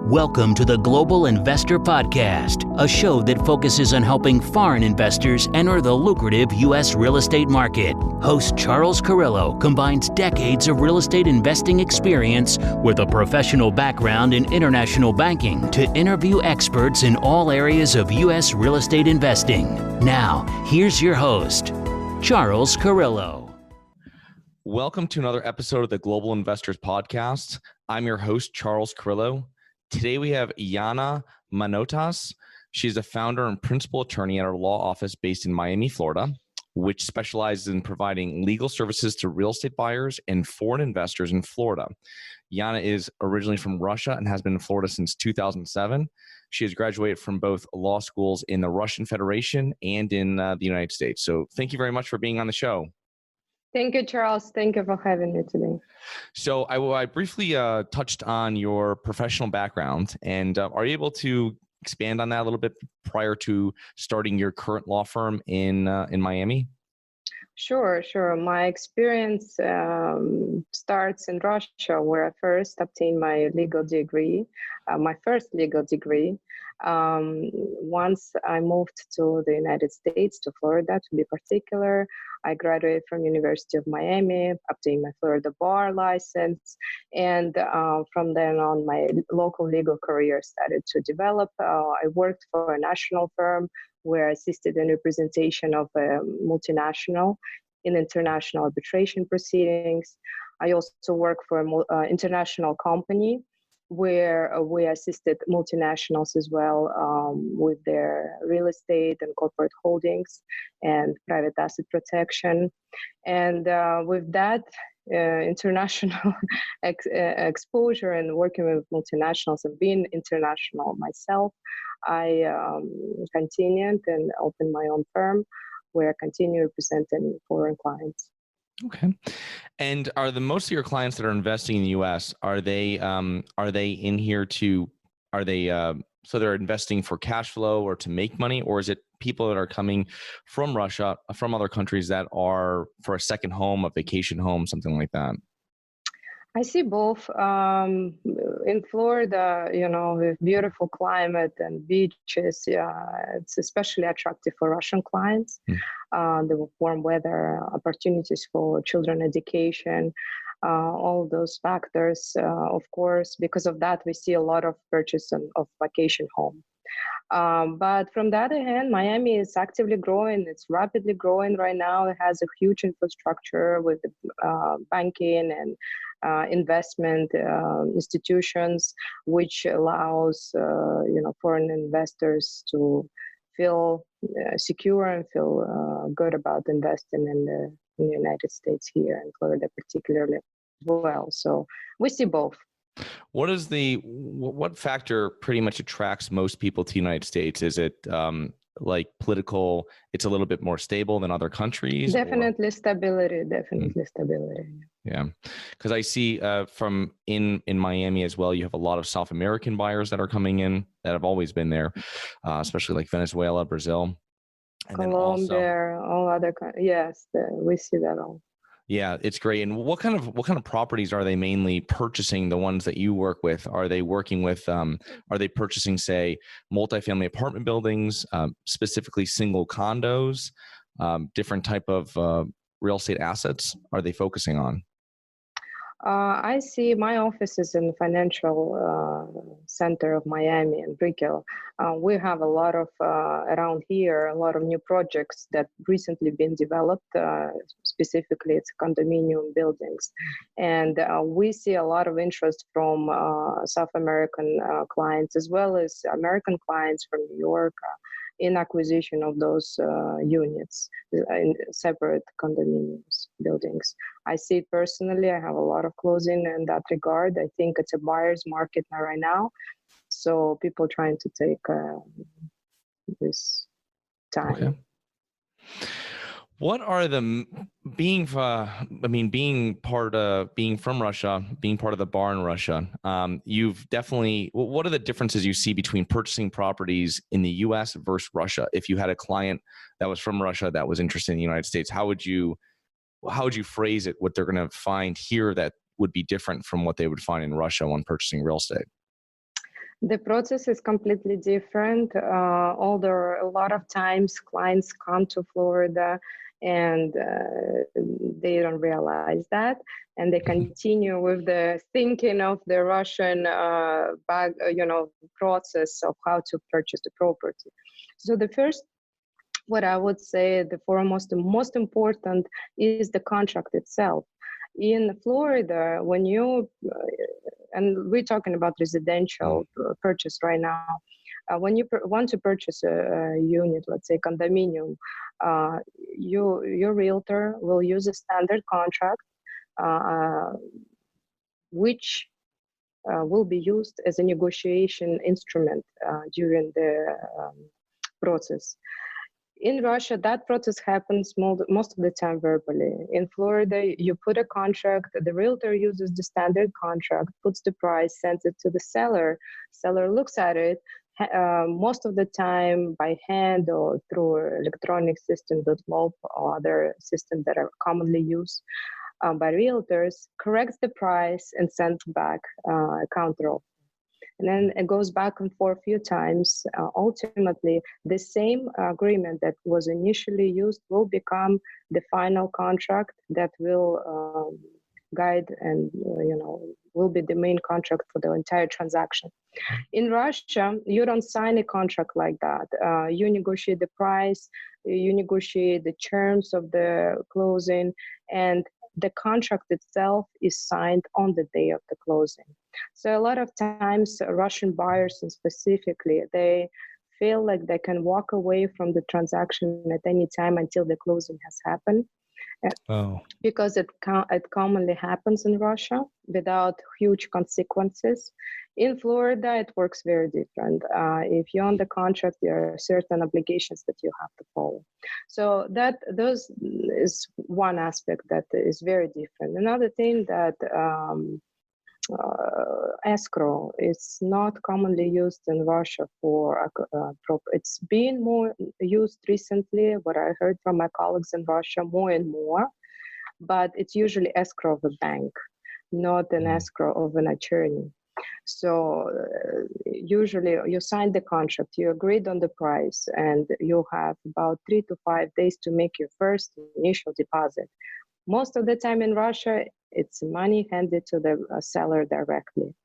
Welcome to the Global Investor Podcast, a show that focuses on helping foreign investors enter the lucrative U.S. real estate market. Host Charles Carillo combines decades of real estate investing experience with a professional background in international banking to interview experts in all areas of U.S. real estate investing. Now, here's your host, Charles Carillo. Welcome to another episode of the Global Investors Podcast. I'm your host, Charles Carillo. Today we have Yana Manotas. She's a founder and principal attorney at our law office based in Miami, Florida, which specializes in providing legal services to real estate buyers and foreign investors in Florida. Yana is originally from Russia and has been in Florida since 2007. She has graduated from both law schools in the Russian Federation and in the United States. So thank you very much for being on the show. Thank you, Charles. Thank you for having me today. So I briefly touched on your professional background, and are you able to expand on that a little bit prior to starting your current law firm in Miami? Sure. My experience starts in Russia, where I first obtained my legal degree, my first legal degree. Once I moved to the United States, to Florida to be particular, I graduated from University of Miami, obtained my Florida bar license, and from then on, my local legal career started to develop. I worked for a national firm where I assisted in representation of a multinational in international arbitration proceedings. I also work for an international company where we assisted multinationals as well with their real estate and corporate holdings and private asset protection. And with that international exposure and working with multinationals and being international myself, I continued and opened my own firm where I continue representing foreign clients. Okay. And are most of your clients that are investing in the U.S., are they in here so they're investing for cash flow or to make money, or is it people that are coming from Russia, from other countries that are for a second home, a vacation home, something like that? I see both. In Florida, with beautiful climate and beaches, it's especially attractive for Russian clients. The warm weather, opportunities for children education, all those factors. Of course, because of that, we see a lot of purchase of vacation home. But from the other hand, Miami is actively growing. It's rapidly growing right now. It has a huge infrastructure with banking and investment institutions, which allows foreign investors to feel secure and feel good about investing in the United States here in Florida, particularly as well. So we see both. What factor pretty much attracts most people to the United States? Is it like political, it's a little bit more stable than other countries? Definitely stability. Yeah, because I see from in Miami as well, you have a lot of South American buyers that are coming in that have always been there, especially like Venezuela, Brazil, and Colombia, all other countries. Yes, we see that all. Yeah, it's great. And what kind of properties are they mainly purchasing? The ones that you work with, are they working with? Are they purchasing, say, multifamily apartment buildings, specifically single condos, different type of real estate assets? Are they focusing on? I see my office is in the financial center of Miami and Brickell. We have a lot of, around here, a lot of new projects that recently been developed. Specifically, it's condominium buildings. And we see a lot of interest from South American clients, as well as American clients from New York, in acquisition of those units in separate condominiums buildings. I see it personally. I have a lot of closing in that regard. I think it's a buyer's market right now. So people trying to take this time. Okay. What are being from Russia, being part of the bar in Russia, you've definitely, what are the differences you see between purchasing properties in the U.S. versus Russia? If you had a client that was from Russia that was interested in the United States, how would you phrase it, what they're going to find here that would be different from what they would find in Russia when purchasing real estate? The process is completely different. Although a lot of times clients come to Florida and they don't realize that, and they continue with the thinking of the Russian process of how to purchase the property. So the first, what I would say, the foremost and most important is the contract itself. In Florida, when you and we're talking about residential purchase right now. When you want to purchase a unit, let's say condominium, your realtor will use a standard contract, which will be used as a negotiation instrument during the process. In Russia, that process happens most of the time verbally. In Florida, you put a contract, the realtor uses the standard contract, puts the price, sends it to the seller. Seller looks at it, most of the time by hand or through electronic system, .lop or other systems that are commonly used by realtors, corrects the price and sends back a counter offer. And then it goes back and forth a few times. Ultimately, the same agreement that was initially used will become the final contract that will guide and will be the main contract for the entire transaction. In Russia, you don't sign a contract like that. You negotiate the price, you negotiate the terms of the closing, and the contract itself is signed on the day of the closing. So a lot of times Russian buyers, and specifically, they feel like they can walk away from the transaction at any time until the closing has happened. Because it commonly happens in Russia without huge consequences. In Florida, it works very different. If you're on the contract, there are certain obligations that you have to follow. So those is one aspect that is very different. Another thing that escrow is not commonly used in Russia for it's been more used recently, what I heard from my colleagues in Russia, more and more, but it's usually escrow of a bank, not an escrow of an attorney. So usually you sign the contract, you agreed on the price, and you have about 3 to 5 days to make your first initial deposit. Most of the time in Russia, it's money handed to the seller directly.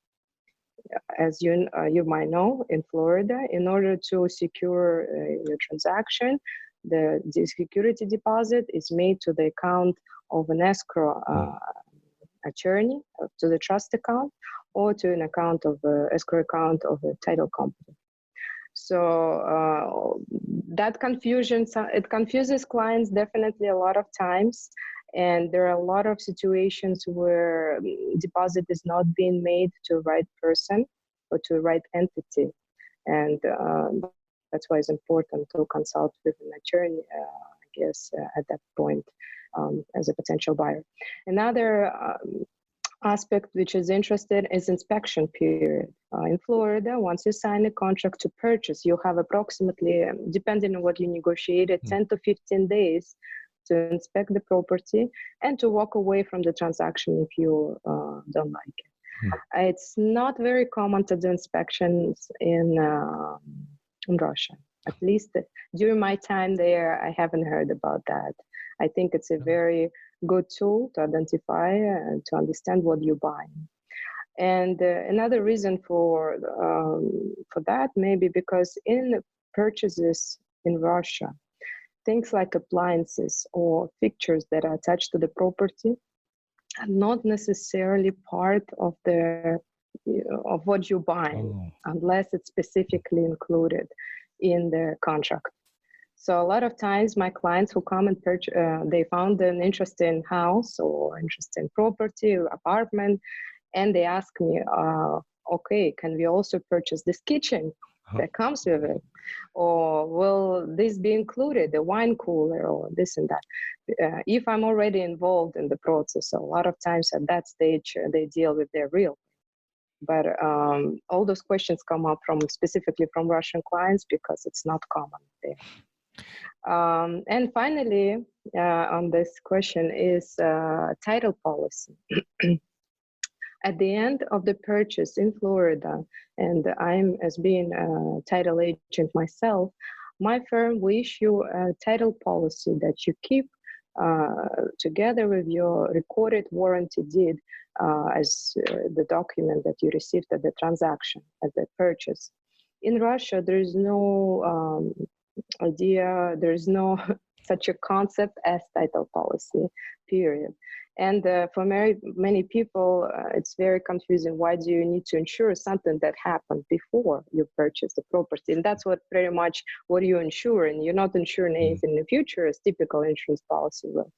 As you might know, in Florida, in order to secure your transaction, the security deposit is made to the account of an escrow attorney, to the trust account, or to an account of escrow account of a title company. So that confusion, it confuses clients definitely a lot of times. And there are a lot of situations where deposit is not being made to the right person or to the right entity. And that's why it's important to consult with an attorney, I guess, at that point as a potential buyer. Another aspect which is interesting is inspection period. In Florida, once you sign a contract to purchase, you have approximately, depending on what you negotiated, 10 to 15 days to inspect the property and to walk away from the transaction if you don't like it. It's not very common to do inspections in Russia. At least during my time there, I haven't heard about that. I think it's a very good tool to identify and to understand what you're buying. And another reason for that maybe because in purchases in Russia, things like appliances or fixtures that are attached to the property are not necessarily part of of what you're buying, unless it's specifically included in the contract. So a lot of times my clients who come and purchase, they found an interesting house or interesting property or apartment, and they ask me, okay, can we also purchase this kitchen that comes with it? Or will this be included, the wine cooler or this and that? If I'm already involved in the process, so a lot of times at that stage, they deal with their realtor. But all those questions come up specifically from Russian clients because it's not common there. And finally, on this question is title policy. At the end of the purchase in Florida, and I'm as being a title agent myself, my firm will issue a title policy that you keep together with your recorded warranty deed as the document that you received at the transaction, at the purchase. In Russia, there is no there is no such a concept as title policy, period. And for many people, it's very confusing. Why do you need to insure something that happened before you purchase the property? And that's what pretty much what you insure. And you're not insuring anything in the future as typical insurance policy will.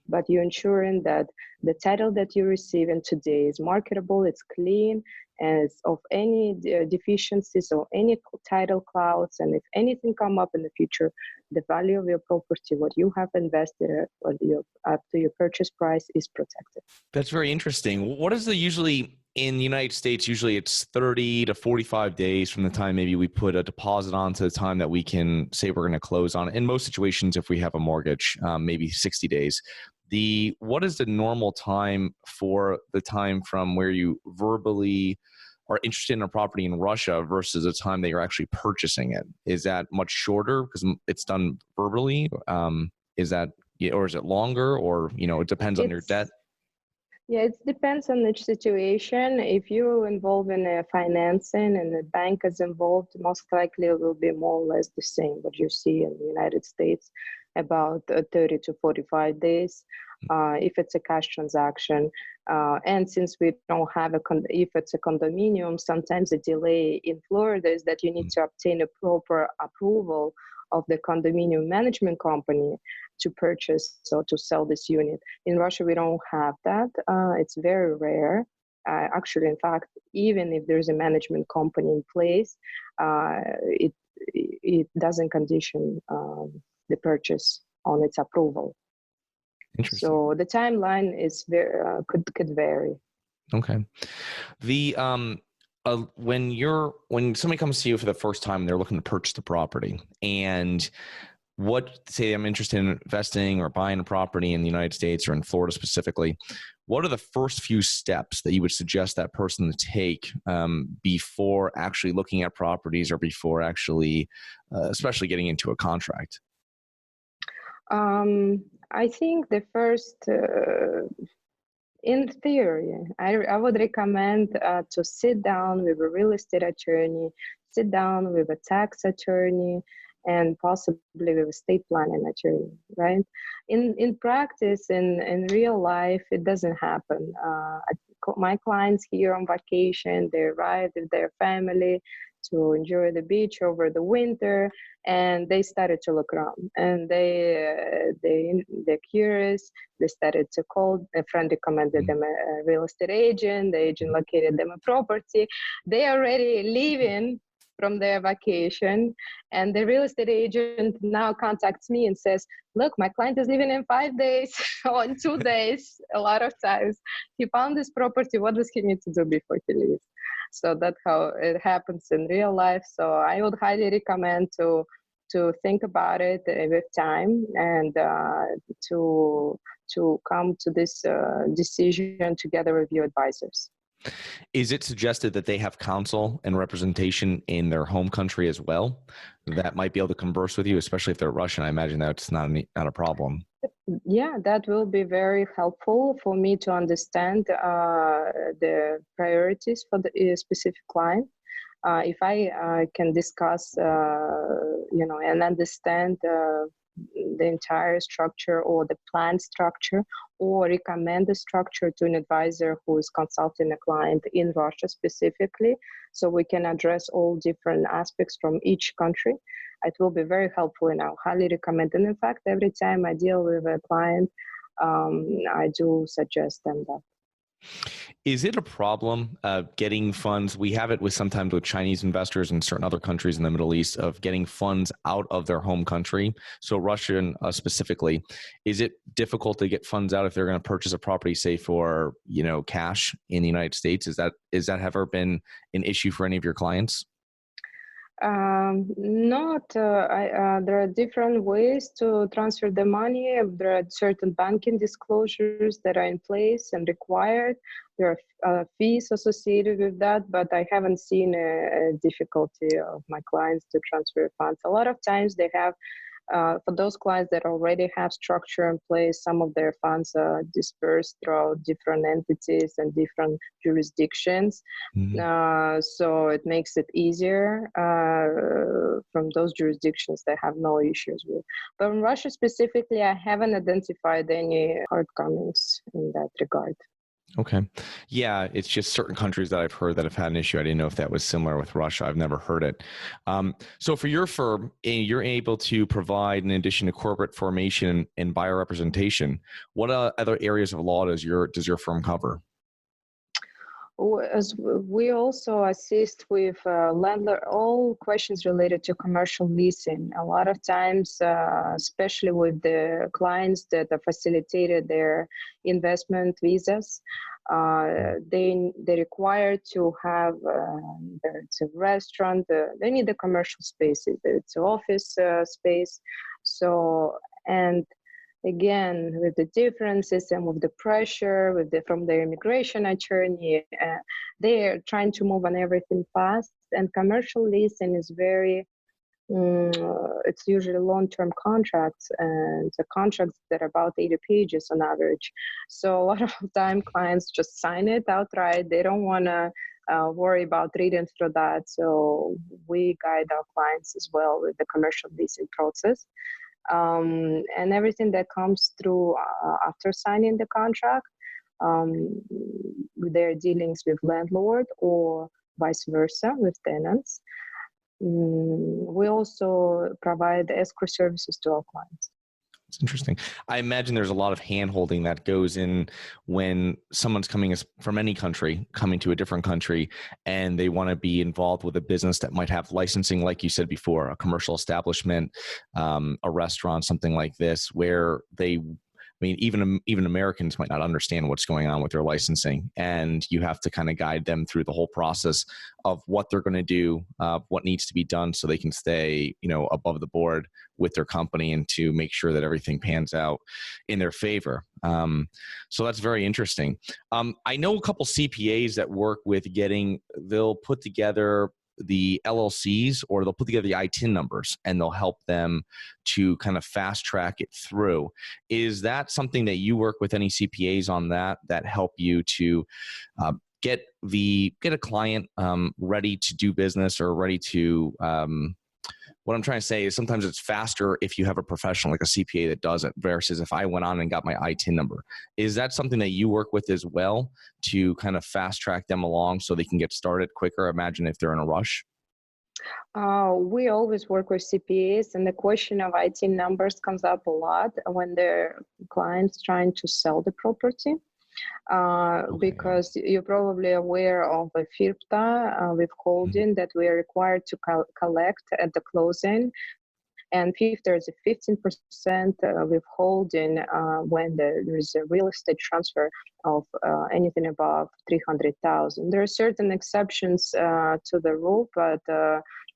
But you're ensuring that the title that you receive in today is marketable, it's clean, and it's of any deficiencies or any title clouds. And if anything come up in the future, the value of your property, what you have invested up to your purchase price is protected. That's very interesting. What is the usually in the United States? Usually it's 30 to 45 days from the time maybe we put a deposit on to the time that we can say we're going to close on it. In most situations, if we have a mortgage, maybe 60 days. What is the normal time for the time from where you verbally are interested in a property in Russia versus the time that you're actually purchasing it? Is that much shorter because it's done verbally? Is that, or is it longer, or, it depends on your debt? Yeah, it depends on each situation. If you're involved in a financing and the bank is involved, most likely it will be more or less the same what you see in the United States, about 30 to 45 days. If it's a cash transaction. And since we don't have if it's a condominium, sometimes the delay in Florida is that you need to obtain a proper approval of the condominium management company to purchase or to sell this unit. In Russia, we don't have that. It's very rare. Actually, in fact, even if there's a management company in place, it doesn't condition the purchase on its approval. Interesting. So the timeline is could vary. Okay. When somebody comes to you for the first time and they're looking to purchase the property, and say I'm interested in investing or buying a property in the United States or in Florida specifically, what are the first few steps that you would suggest that person to take before actually looking at properties or before actually, especially getting into a contract? I think the first, in theory, I would recommend to sit down with a real estate attorney, sit down with a tax attorney, and possibly with a state planning attorney, right? In practice, in real life, it doesn't happen. My clients here on vacation, they arrive with their family to enjoy the beach over the winter, and they started to look around, and they're curious. They started to call. A friend recommended them a real estate agent. The agent located them a property. They already leaving from their vacation, and the real estate agent now contacts me and says, look, my client is leaving in 5 days or in 2 days. A lot of times he found this property. What does he need to do before he leaves? So that's how it happens in real life. So I would highly recommend to think about it with time, and to come to this decision together with your advisors. Is it suggested that they have counsel and representation in their home country as well that might be able to converse with you, especially if they're Russian? I imagine that's not a problem. Yeah, that will be very helpful for me to understand the priorities for the specific client. If I can discuss, and understand the entire structure or the plan structure, or recommend the structure to an advisor who is consulting a client in Russia specifically, so we can address all different aspects from each country. It will be very helpful, and I highly recommend. And in fact, every time I deal with a client, I do suggest them that. Is it a problem getting funds? We have it sometimes with Chinese investors in certain other countries in the Middle East of getting funds out of their home country. So Russian specifically, is it difficult to get funds out if they're going to purchase a property, say for cash in the United States? Is that ever been an issue for any of your clients? There are different ways to transfer the money. There are certain banking disclosures that are in place and required there are fees associated with that, but I haven't seen a difficulty of my clients to transfer funds. A lot of times they have, for those clients that already have structure in place, some of their funds are dispersed throughout different entities and different jurisdictions. So it makes it easier from those jurisdictions that have no issues with. But in Russia specifically, I haven't identified any shortcomings in that regard. Okay. Yeah, it's just certain countries that I've heard that have had an issue. I didn't know if that was similar with Russia. I've never heard it. So for your firm, you're able to provide, in addition to corporate formation and buyer representation, what other areas of law does your firm cover? As we also assist with landlord, all questions related to commercial leasing. A lot of times, especially with the clients that are facilitated their investment visas, they require to have it's a restaurant. They need a commercial space. It's an office space. So and again, with the differences and with the pressure from their immigration attorney, they're trying to move on everything fast. And commercial leasing is very, it's usually long-term contracts, and the contracts that are about 80 pages on average. So a lot of time clients just sign it outright. They don't want to worry about reading through that. So we guide our clients as well with the commercial leasing process. And everything that comes through after signing the contract, with their dealings with landlord or vice versa with tenants. We also provide escrow services to our clients. It's interesting. I imagine there's a lot of hand-holding that goes in when someone's coming from any country, coming to a different country, and they want to be involved with a business that might have licensing, like you said before, a commercial establishment, a restaurant, something like this, where even Americans might not understand what's going on with their licensing, and you have to kind of guide them through the whole process of what they're going to do, what needs to be done, so they can stay, above the board with their company, and to make sure that everything pans out in their favor. So that's very interesting. I know a couple CPAs that work with they'll put together the LLCs, or they'll put together the ITIN numbers, and they'll help them to kind of fast track it through. Is that something that you work with any CPAs on that help you to get a client ready to do business, or ready to what I'm trying to say is sometimes it's faster if you have a professional like a CPA that does it, versus if I went on and got my ITIN number. Is that something that you work with as well, to kind of fast track them along so they can get started quicker? Imagine if they're in a rush. We always work with CPAs, and the question of ITIN numbers comes up a lot when their clients trying to sell the property. Because you're probably aware of a FIRPTA withholding that we are required to collect at the closing. And there's a 15% withholding when there is a real estate transfer of anything above $300,000. There are certain exceptions to the rule, but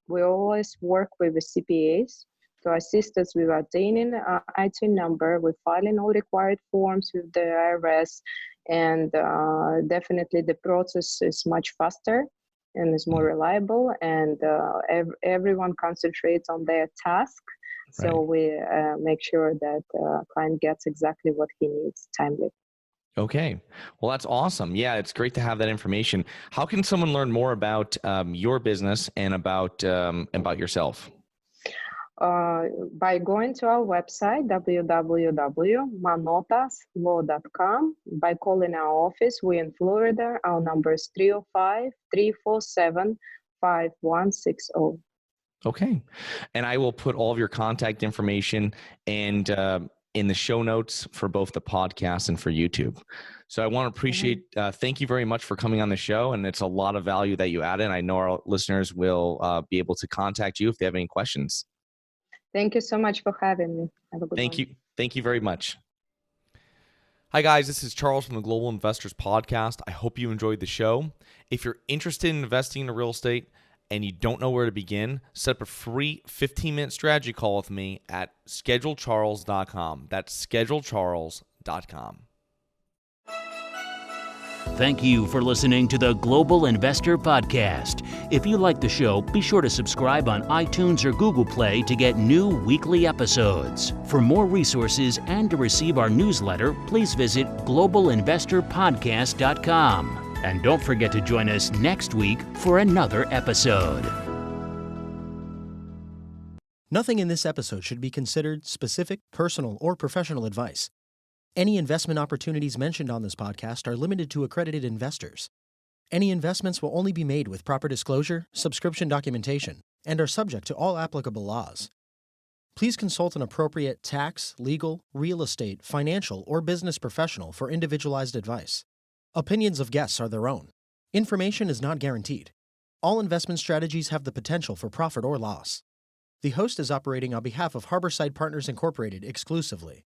we always work with the CPAs to assist us with obtaining an ITIN number, with filing all required forms with the IRS, and definitely the process is much faster and is more reliable, and everyone concentrates on their task. So Right. we make sure that client gets exactly what he needs timely. Okay. Well, that's awesome. Yeah, it's great to have that information. How can someone learn more about your business and about yourself? By going to our website, www.manotaslaw.com. By calling our office, we're in Florida. Our number is 305-347-5160. Okay. And I will put all of your contact information and in the show notes for both the podcast and for YouTube. So I want to appreciate, thank you very much for coming on the show. And it's a lot of value that you added. And I know our listeners will be able to contact you if they have any questions. Thank you so much for having me. Have a good one. Thank you very much. Hi, guys. This is Charles from the Global Investors Podcast. I hope you enjoyed the show. If you're interested in investing in real estate and you don't know where to begin, set up a free 15-minute strategy call with me at schedulecharles.com. That's schedulecharles.com. Thank you for listening to the Global Investor Podcast. If you like the show, be sure to subscribe on iTunes or Google Play to get new weekly episodes. For more resources and to receive our newsletter, please visit globalinvestorpodcast.com. And don't forget to join us next week for another episode. Nothing in this episode should be considered specific, personal, or professional advice. Any investment opportunities mentioned on this podcast are limited to accredited investors. Any investments will only be made with proper disclosure, subscription documentation, and are subject to all applicable laws. Please consult an appropriate tax, legal, real estate, financial, or business professional for individualized advice. Opinions of guests are their own. Information is not guaranteed. All investment strategies have the potential for profit or loss. The host is operating on behalf of Harborside Partners Incorporated exclusively.